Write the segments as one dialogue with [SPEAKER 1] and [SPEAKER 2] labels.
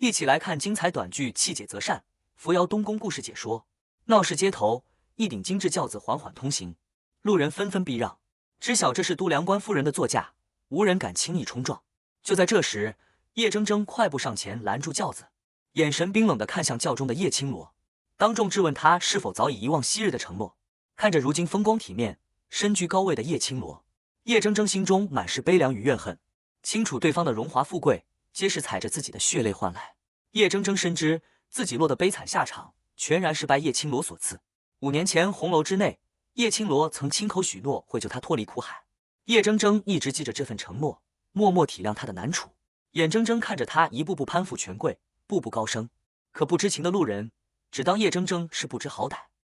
[SPEAKER 1] 一起来看精彩短剧，气解则善。扶摇东宫故事解说。闹市街头，一顶精致轿子缓缓通行，路人纷纷避让，知晓这是都梁官夫人的座驾，无人敢轻易冲撞。就在这时，叶铮铮快步上前拦住轿子，眼神冰冷地看向轿中的叶青罗，当众质问他是否早已遗忘昔日的承诺。看着如今风光体面、身居高位的叶青罗，叶铮铮心中满是悲凉与怨恨。清楚对方的荣华富贵皆是踩着自己的血泪换来，叶铮铮深知自己落得悲惨下场全然是拜叶青罗所赐。5年前红楼之内，叶青罗曾亲口许诺会救他脱离苦海，叶铮铮一直记着这份承诺，默默体谅他的难处，眼睁睁看着他一步步攀附权贵，步步高升。可不知情的路人只当叶铮铮是不知好歹，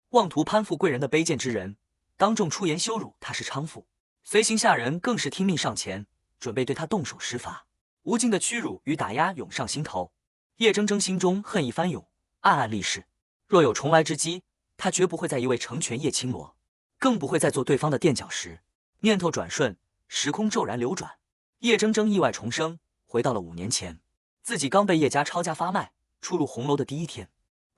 [SPEAKER 1] 妄图攀附贵人的卑贱之人，当众出言羞辱他是娼妇。随行下人更是听命上前，准备对他动手施罚。无尽的屈辱与打压涌上心头，叶铮铮心中恨意翻涌，暗暗立誓，若有重来之机，他绝不会再一味成全叶青罗，更不会再做对方的垫脚石。念头转瞬，时空骤然流转，叶铮铮意外重生，回到了5年前。自己刚被叶家抄家发卖，出入红楼的第一天。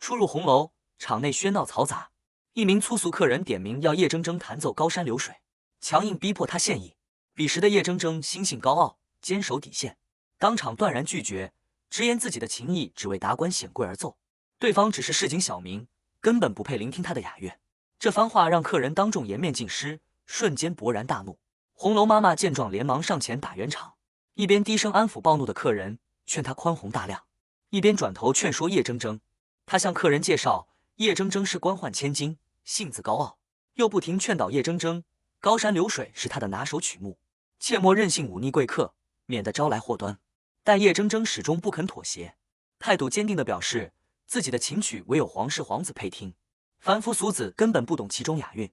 [SPEAKER 1] 出入红楼，场内喧闹嘈杂，一名粗俗客人点名要叶铮铮弹奏高山流水，强硬逼迫他献艺。彼时的叶铮铮心性高傲，坚守底线，当场断然拒绝，直言自己的情谊只为达官显贵而奏，对方只是市井小民，根本不配聆听他的雅乐。这番话让客人当众颜面尽失，瞬间勃然大怒。红楼妈妈见状连忙上前打圆场，一边低声安抚暴怒的客人，劝他宽宏大量，一边转头劝说叶铮铮。他向客人介绍叶铮铮是官宦千金，性子高傲，又不停劝导叶铮铮高山流水是他的拿手曲目，切莫任性忤逆贵客，免得招来祸端。但叶铮铮始终不肯妥协，态度坚定地表示自己的琴曲唯有皇室皇子配听，凡夫俗子根本不懂其中雅韵。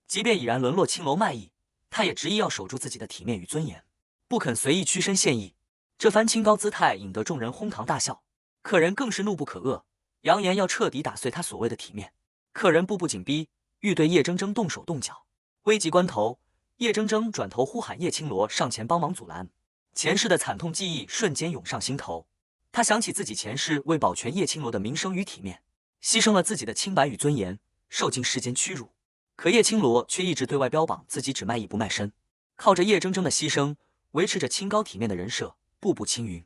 [SPEAKER 1] 即便已然沦落青楼卖艺，他也执意要守住自己的体面与尊严，不肯随意屈身献艺。这番清高姿态引得众人哄堂大笑，客人更是怒不可遏，扬言要彻底打碎他所谓的体面。客人步步紧逼，欲对叶铮铮动手动脚。危急关头，叶铮铮转头呼喊叶青罗上前帮忙阻拦。前世的惨痛记忆瞬间涌上心头，他想起自己前世为保全叶青罗的名声与体面，牺牲了自己的清白与尊严，受尽世间屈辱。可叶青罗却一直对外标榜自己只卖艺不卖身，靠着叶铮铮的牺牲，维持着清高体面的人设，步步青云。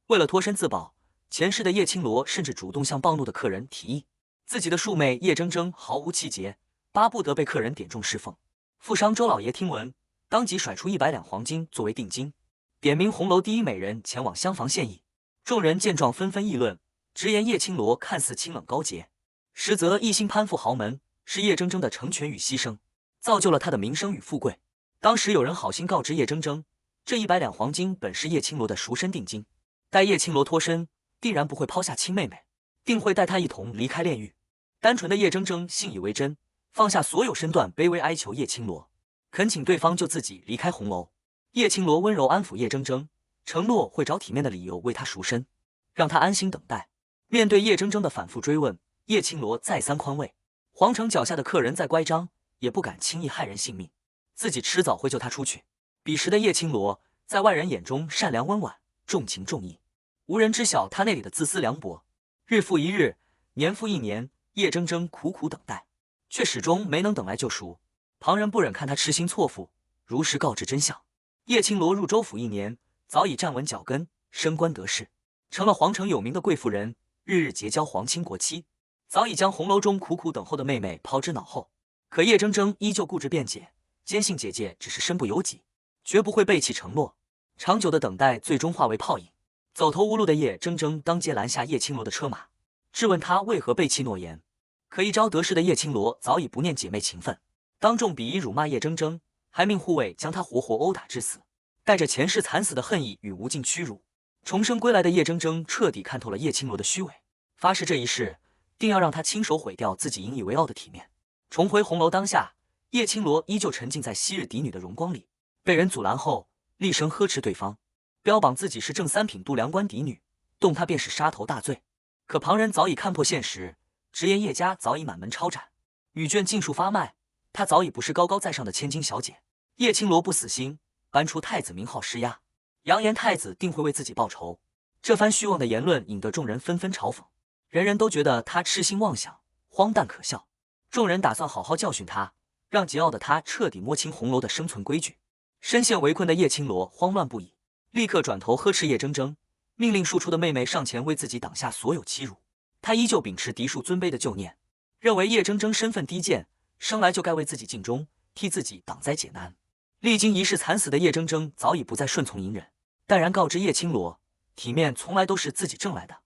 [SPEAKER 1] 为了脱身自保，前世的叶青罗甚至主动向暴怒的客人提议，自己的庶妹叶铮铮毫无气节，巴不得被客人点中侍奉。富商周老爷听闻，当即甩出100两黄金作为定金，点名红楼第一美人前往厢房献艺。众人见状纷纷议论，直言叶青罗看似清冷高洁，实则一心攀附豪门，是叶铮铮的成全与牺牲，造就了他的名声与富贵。当时有人好心告知叶铮铮，这100两黄金本是叶青罗的赎身定金，待叶青罗脱身，定然不会抛下亲妹妹，定会带她一同离开炼狱。单纯的叶铮铮信以为真，放下所有身段，卑微哀求叶青罗，恳请对方救自己离开红楼。叶青罗温柔安抚叶铮铮，承诺会找体面的理由为他赎身，让他安心等待。面对叶铮铮的反复追问，叶青罗再三宽慰。皇城脚下的客人再乖张，也不敢轻易害人性命，自己迟早会救他出去。彼时的叶青罗在外人眼中善良温婉，重情重义，无人知晓他内里的自私凉薄。日复一日，年复一年，叶铮铮苦苦等待，却始终没能等来救赎。旁人不忍看他痴心错付，如实告知真相。叶青罗入州府1年，早已站稳脚跟，升官得势，成了皇城有名的贵妇人，日日结交皇亲国戚，早已将红楼中苦苦等候的妹妹抛之脑后。可叶铮铮依旧固执辩解，坚信姐姐只是身不由己，绝不会背弃承诺。长久的等待最终化为泡影。走投无路的叶铮铮当街拦下叶青罗的车马，质问他为何背弃诺言。可一朝得势的叶青罗早已不念姐妹情分，当众鄙夷辱骂叶铮铮，还命护卫将他活活殴打致死。带着前世惨死的恨意与无尽屈辱，重生归来的叶铮铮彻底看透了叶青罗的虚伪，发誓这一世定要让他亲手毁掉自己引以为傲的体面。重回红楼当下，叶青罗依旧沉浸在昔日嫡女的荣光里，被人阻拦后厉声呵斥对方，标榜自己是正3品度梁官嫡女，动他便是杀头大罪。可旁人早已看破现实，直言叶家早已满门抄斩，女眷尽数发卖，她早已不是高高在上的千金小姐。叶青罗不死心，搬出太子名号施压，扬言太子定会为自己报仇。这番虚妄的言论引得众人纷纷嘲讽，人人都觉得他痴心妄想，荒诞可笑。众人打算好好教训他，让桀骜的他彻底摸清红楼的生存规矩。深陷围困的叶青罗慌乱不已，立刻转头呵斥叶铮铮，命令庶出的妹妹上前为自己挡下所有欺辱。他依旧秉持嫡庶尊卑的旧念，认为叶铮铮身份低贱，生来就该为自己尽忠，替自己挡灾解难。历经一世惨死的叶铮铮早已不再顺从隐忍，淡然告知叶青罗，体面从来都是自己挣来的，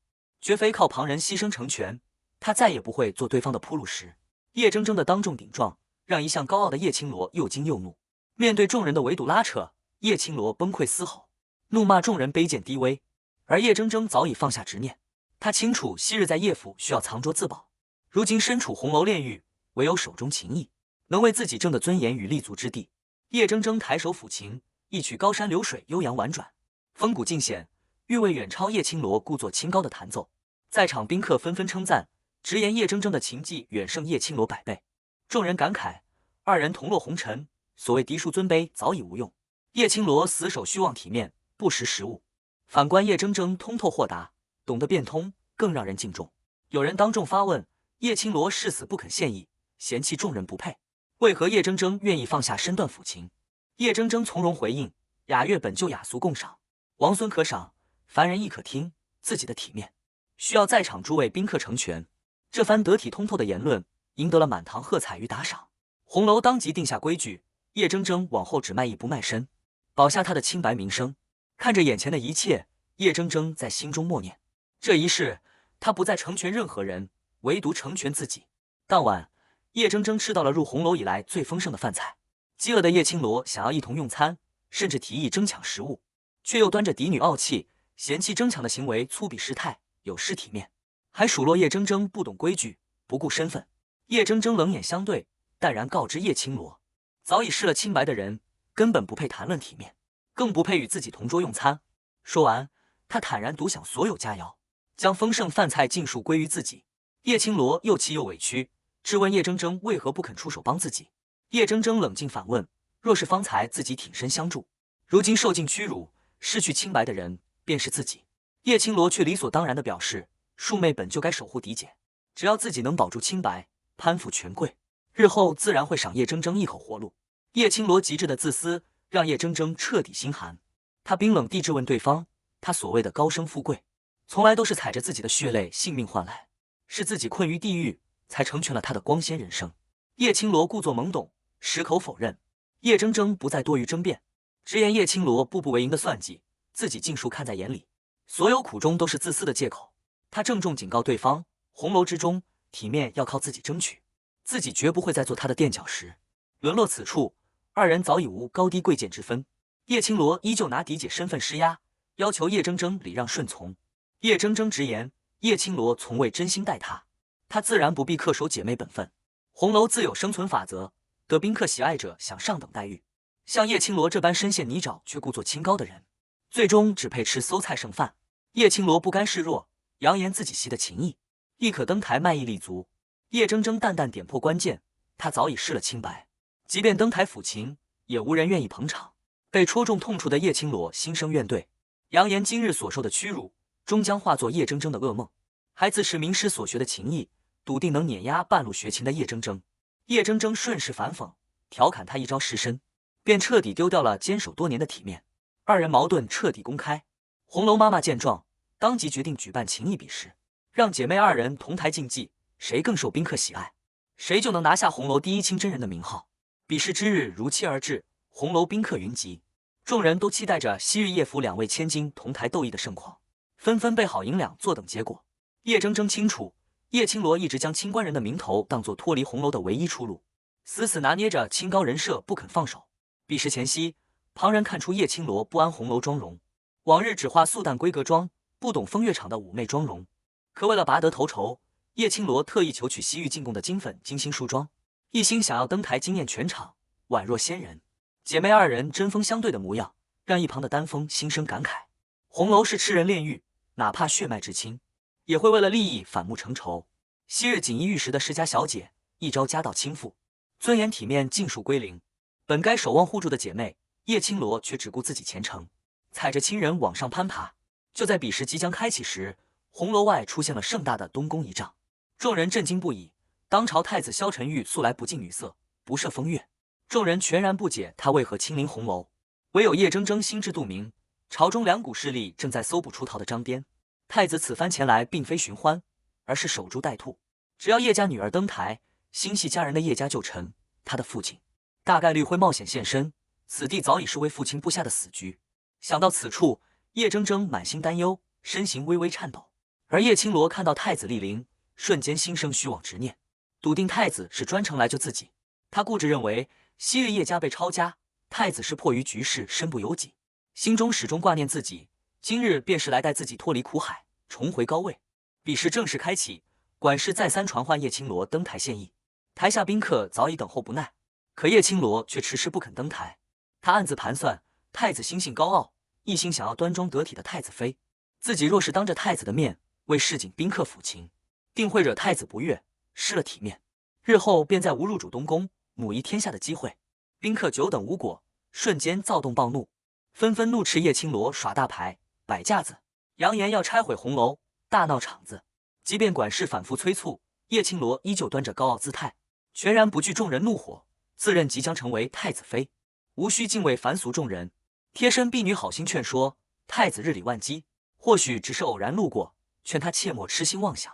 [SPEAKER 1] 绝非靠旁人牺牲成全，他再也不会做对方的铺路石。叶铮铮的当众顶撞，让一向高傲的叶青罗又惊又怒。面对众人的围堵拉扯，叶青罗崩溃嘶吼，怒骂众人卑贱低微。而叶铮铮早已放下执念，他清楚昔日在叶府需要藏拙自保，如今身处红楼炼狱，唯有手中情谊能为自己挣得尊严与立足之地。叶铮铮抬手抚琴，一曲高山流水悠扬婉转，风骨尽显，韵味远超叶青罗故作清高的弹奏。在场宾客纷纷称赞，直言叶铮铮的琴技远胜叶青罗100倍。众人感慨，二人同落红尘，所谓嫡庶尊卑早已无用。叶青罗死守虚妄体面，不识时务，反观叶铮铮通透豁达，懂得变通，更让人敬重。有人当众发问，叶青罗誓死不肯献艺，嫌弃众人不配，为何叶铮铮愿意放下身段抚琴？叶铮铮从容回应，雅乐本就雅俗共赏，王孙可赏，凡人亦可听，自己的体面需要在场诸位宾客成全。这番得体通透的言论赢得了满堂喝彩与打赏。红楼当即定下规矩，叶铮铮往后只卖艺不卖身，保下他的清白名声。看着眼前的一切，叶铮铮在心中默念，这一世他不再成全任何人，唯独成全自己。当晚，叶铮铮吃到了入红楼以来最丰盛的饭菜。饥饿的叶青罗想要一同用餐，甚至提议争抢食物，却又端着嫡女傲气，嫌弃争抢的行为粗鄙失态，有失体面，还数落叶铮铮不懂规矩，不顾身份。叶铮铮冷眼相对，淡然告知叶青罗，早已失了清白的人根本不配谈论体面，更不配与自己同桌用餐。说完，他坦然独享所有佳肴，将丰盛饭菜尽数归于自己。叶青罗又气又委屈，质问叶铮铮为何不肯出手帮自己。叶铮铮冷静反问，若是方才自己挺身相助，如今受尽屈辱，失去清白的人便是自己。叶青罗却理所当然地表示，庶妹本就该守护嫡简，只要自己能保住清白，攀附权贵，日后自然会赏叶铮铮一口活路。叶青罗极致的自私让叶铮铮彻底心寒，他冰冷地质问对方，他所谓的高升富贵，从来都是踩着自己的血泪性命换来，是自己困于地狱，才成全了他的光鲜人生。叶青罗故作懵懂，矢口否认。叶铮铮不再多余争辩，直言叶青罗步步为营的算计，自己尽数看在眼里，所有苦衷都是自私的借口。他郑重警告对方，红楼之中，体面要靠自己争取，自己绝不会再做他的垫脚石。沦落此处，二人早已无高低贵贱之分。叶青罗依旧拿嫡姐身份施压，要求叶铮铮礼让顺从。叶铮铮直言，叶青罗从未真心待他，他自然不必恪守姐妹本分。红楼自有生存法则，得宾客喜爱者享上等待遇，像叶青罗这般深陷泥沼却故作清高的人，最终只配吃馊菜剩饭。叶青罗不甘示弱，扬言自己习的琴艺，亦可登台卖艺立足。叶铮铮淡淡点破关键，他早已失了清白，即便登台抚琴，也无人愿意捧场。被戳中痛处的叶青罗心生怨怼，扬言今日所受的屈辱，终将化作叶铮铮的噩梦，还自持名师所学的琴艺，笃定能碾压半路学琴的叶铮铮。叶铮铮顺势反讽，调侃他一招失身，便彻底丢掉了坚守多年的体面。二人矛盾彻底公开。红楼妈妈见状，当即决定举办琴艺比试，让姐妹二人同台竞技，谁更受宾客喜爱，谁就能拿下红楼第一清真人的名号。比试之日如期而至，红楼宾客云集，众人都期待着昔日叶府两位千金同台斗艺的盛况，纷纷备好银两坐等结果。叶铮铮清楚，叶青罗一直将清官人的名头当作脱离红楼的唯一出路，死死拿捏着清高人设不肯放手。比试前夕，旁人看出叶青罗不安红楼妆容，往日只画素淡闺阁妆，不懂风月场的妩媚妆容。可为了拔得头筹，叶青罗特意求取西域进贡的金粉精心梳妆，一心想要登台惊艳全场，宛若仙人。姐妹二人针锋相对的模样，让一旁的丹枫心生感慨。红楼是痴人炼狱，哪怕血脉至亲，也会为了利益反目成仇。昔日锦衣玉食的世家小姐，一朝家道倾覆，尊严体面尽数归零。本该守望护住的姐妹，叶青罗却只顾自己前程，踩着亲人往上攀爬。就在比试即将开启时，红楼外出现了盛大的东宫仪仗，众人震惊不已。当朝太子萧晨玉素来不近女色，不涉风月，众人全然不解他为何亲临红楼。唯有叶铮铮心知肚明，朝中两股势力正在搜捕出逃的张颠。太子此番前来并非寻欢，而是守株待兔。只要叶家女儿登台，心系家人的叶家旧臣，他的父亲大概率会冒险现身。此地早已是为父亲布下的死局。想到此处，叶铮铮满心担忧，身形微微颤抖。而叶青罗看到太子莅临，瞬间心生虚妄执念，笃定太子是专程来救自己。他固执认为昔日叶家被抄家，太子是迫于局势身不由己，心中始终挂念自己，今日便是来带自己脱离苦海，重回高位。比试正式开启，管事再三传唤叶青罗登台献艺。台下宾客早已等候不耐，可叶青罗却迟迟不肯登台。他暗自盘算，太子心性高傲，一心想要端庄得体的太子妃，自己若是当着太子的面为市井宾客抚琴，定会惹太子不悦，失了体面，日后便再无入主东宫母仪天下的机会。宾客久等无果，瞬间躁动暴怒，纷纷怒斥叶青罗耍大牌摆架子，扬言要拆毁红楼，大闹场子。即便管事反复催促，叶青罗依旧端着高傲姿态，全然不惧众人怒火，自认即将成为太子妃，无需敬畏凡俗众人。贴身婢女好心劝说太子日理万机，或许只是偶然路过，劝他切莫痴心妄想，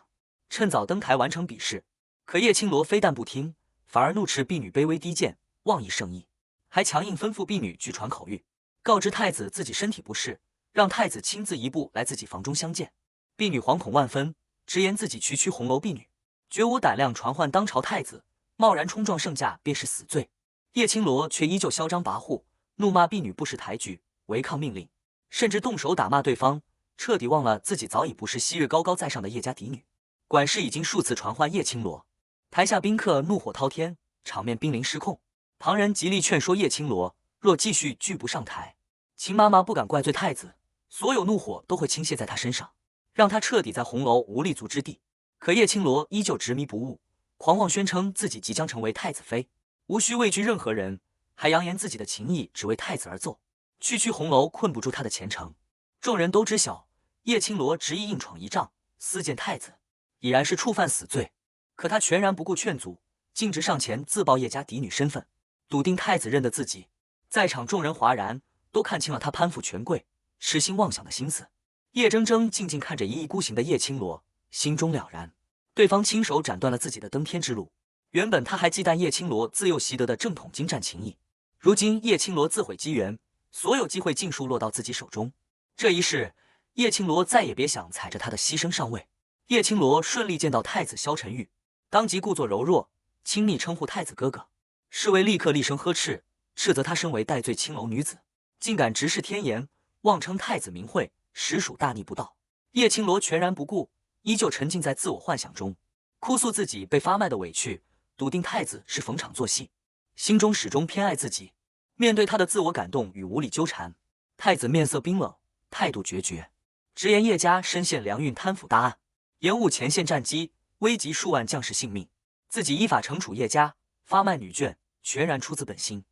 [SPEAKER 1] 趁早登台完成比试。可叶青罗非但不听，反而怒斥婢女卑微低贱，妄议圣意，还强硬吩咐婢女据传口谕，告知太子自己身体不适，让太子亲自一步来自己房中相见。婢女惶恐万分，直言自己区红楼婢女，绝无胆量传唤当朝太子，贸然冲撞圣驾便是死罪。叶青罗却依旧嚣张跋扈，怒骂婢女不识抬举，违抗命令，甚至动手打骂对方，彻底忘了自己早已不是昔日高高在上的叶家嫡女。管事已经数次传唤叶青罗，台下宾客怒火滔天，场面濒临失控。旁人极力劝说叶青罗，若继续拒不上台，秦妈妈不敢怪罪太子，所有怒火都会倾泻在他身上，让他彻底在红楼无立足之地。可叶青罗依旧执迷不悟，狂妄宣称自己即将成为太子妃，无需畏惧任何人，还扬言自己的情谊只为太子而奏，区红楼困不住他的前程。众人都知晓，叶青罗执意硬闯仪仗，私见太子，已然是触犯死罪。可他全然不顾劝阻，径直上前自曝叶家嫡女身份，笃定太子认得自己。在场众人哗然，都看清了他攀附权贵、痴心妄想的心思。叶铮铮静静看着一意孤行的叶青罗，心中了然，对方亲手斩断了自己的登天之路。原本他还忌惮叶青罗自幼习得的正统精湛情谊，如今叶青罗自毁机缘，所有机会尽数落到自己手中。这一世，叶青罗再也别想踩着他的牺牲上位。叶青罗顺利见到太子萧晨玉，当即故作柔弱，亲昵称呼太子哥哥。侍卫立刻厉声呵斥，斥责他身为戴罪青楼女子，竟敢直视天颜，妄称太子名讳，实属大逆不道。叶青罗全然不顾，依旧沉浸在自我幻想中，哭诉自己被发卖的委屈，笃定太子是逢场作戏，心中始终偏爱自己。面对他的自我感动与无理纠缠，太子面色冰冷，态度决绝，直言叶家深陷粮运贪腐大案，延误前线战机，危及数万将士性命，自己依法惩处叶家，发卖女眷全然出自本心，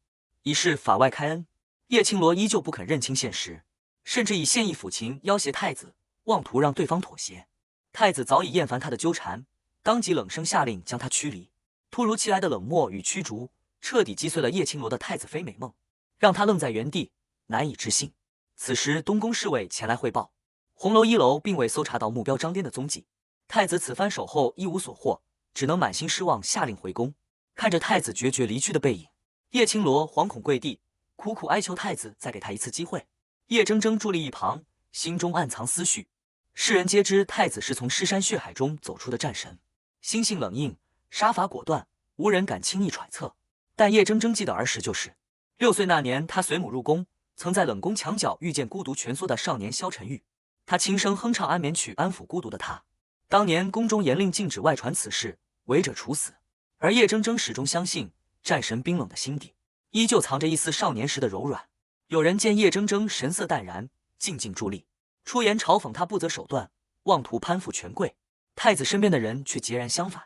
[SPEAKER 1] 以示法外开恩。叶青罗依旧不肯认清现实，甚至以献艺抚琴要挟太子，妄图让对方妥协。太子早已厌烦他的纠缠，当即冷声下令将他驱离。突如其来的冷漠与驱逐，彻底击碎了叶青罗的太子妃美梦，让他愣在原地，难以置信。此时东宫侍卫前来汇报，红楼1楼并未搜查到目标张颠的踪迹。太子此番守候一无所获，只能满心失望，下令回宫。看着太子决绝离去的背影，叶青罗惶恐跪地，苦苦哀求太子再给他一次机会。叶铮铮伫立一旁，心中暗藏思绪。世人皆知太子是从尸山血海中走出的战神，心性冷硬，杀伐果断，无人敢轻易揣测。但叶铮铮记得儿时就是6岁那年，他随母入宫，曾在冷宫墙角遇见孤独蜷缩的少年萧晨玉，他轻声哼唱安眠曲，安抚孤独的他。当年宫中严令禁止外传此事，违者处死。而叶铮铮始终相信，战神冰冷的心底依旧藏着一丝少年时的柔软。有人见叶铮铮神色淡然，静静伫立，出言嘲讽他不择手段，妄图攀附权贵。太子身边的人却截然相反，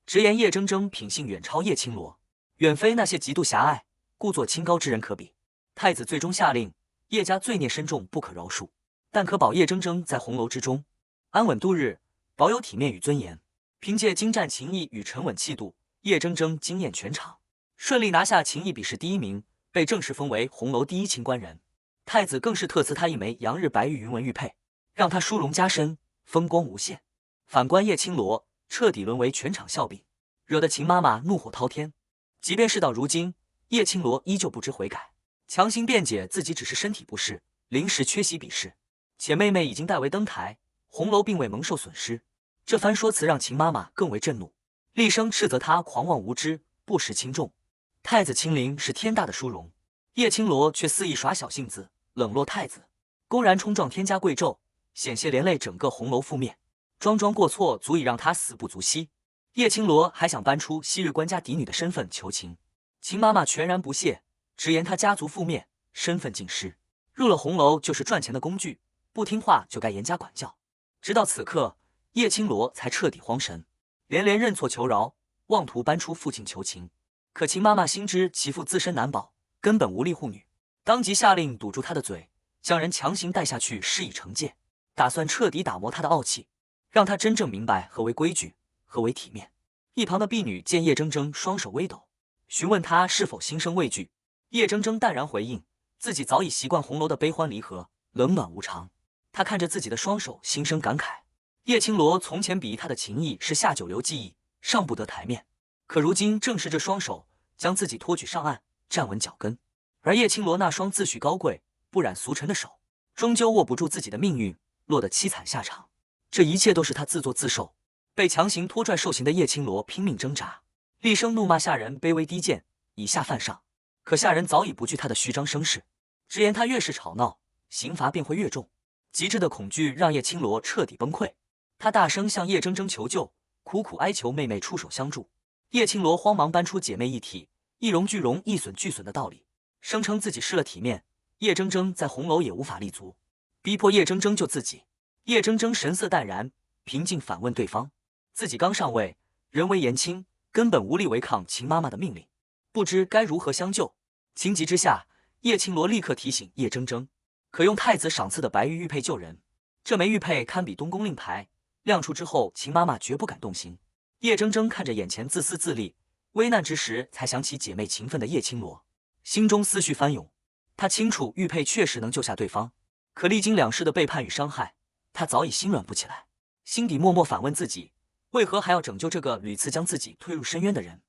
[SPEAKER 1] 直言叶铮铮品性远超叶青罗，远非那些极度狭隘、故作清高之人可比。太子最终下令，叶家罪孽深重，不可饶恕。但可保叶铮铮在红楼之中安稳度日，保有体面与尊严。凭借精湛琴艺与沉稳气度，叶铮铮惊艳全场，顺利拿下琴艺比试第1名，被正式封为红楼第1清官人。太子更是特赐他一枚阳日白玉云纹玉佩，让他殊荣加身，风光无限。反观叶青罗，彻底沦为全场笑柄，惹得秦妈妈怒火滔天。即便事到如今，叶青罗依旧不知悔改，强行辩解自己只是身体不适，临时缺席比试，且妹妹已经代为登台，红楼并未蒙受损失。这番说辞让秦妈妈更为震怒，厉声斥责他狂妄无知，不识轻重。太子亲临是天大的殊荣，叶青罗却肆意耍小性子，冷落太子，公然冲撞天家贵胄，险些连累整个红楼覆灭。桩桩过错足以让他死不足惜。叶青罗还想搬出昔日官家嫡女的身份求情，秦妈妈全然不屑，直言他家族覆灭，身份尽失，入了红楼就是赚钱的工具，不听话就该严加管教。直到此刻，叶青罗才彻底慌神，连连认错求饶，妄图搬出父亲求情。可秦妈妈心知其父自身难保，根本无力护女，当即下令堵住他的嘴，将人强行带下去施以惩戒，打算彻底打磨他的傲气，让他真正明白何为规矩，何为体面。一旁的婢女见叶铮铮双手微抖，询问他是否心生畏惧。叶铮铮淡然回应，自己早已习惯红楼的悲欢离合，冷暖无常。他看着自己的双手，心生感慨。叶青罗从前比他的情谊是下九流技艺，上不得台面，可如今正是这双手将自己托举上岸，站稳脚跟。而叶青罗那双自诩高贵、不染俗尘的手，终究握不住自己的命运，落得凄惨下场。这一切都是他自作自受。被强行拖拽受刑的叶青罗拼命挣扎，厉声怒骂下人卑微低贱，以下犯上。可下人早已不惧他的虚张声势，直言他越是吵闹，刑罚便会越重。极致的恐惧让叶青罗彻底崩溃，他大声向叶铮铮求救，苦苦哀求妹妹出手相助。叶青罗慌忙搬出姐妹一体，一荣俱荣，一损俱损的道理，声称自己失了体面，叶铮铮在红楼也无法立足，逼迫叶铮铮救自己。叶铮铮神色淡然，平静反问对方，自己刚上位，人为言轻，根本无力违抗秦妈妈的命令，不知该如何相救。情急之下，叶青罗立刻提醒叶铮铮，可用太子赏赐的白玉玉佩救人。这枚玉佩堪比东宫令牌，亮出之后，秦妈妈绝不敢动心。叶铮铮看着眼前自私自利、危难之时才想起姐妹情分的叶青罗，心中思绪翻涌。他清楚玉佩确实能救下对方，可历经两世的背叛与伤害，他早已心软不起来，心底默默反问自己，为何还要拯救这个屡次将自己推入深渊的人？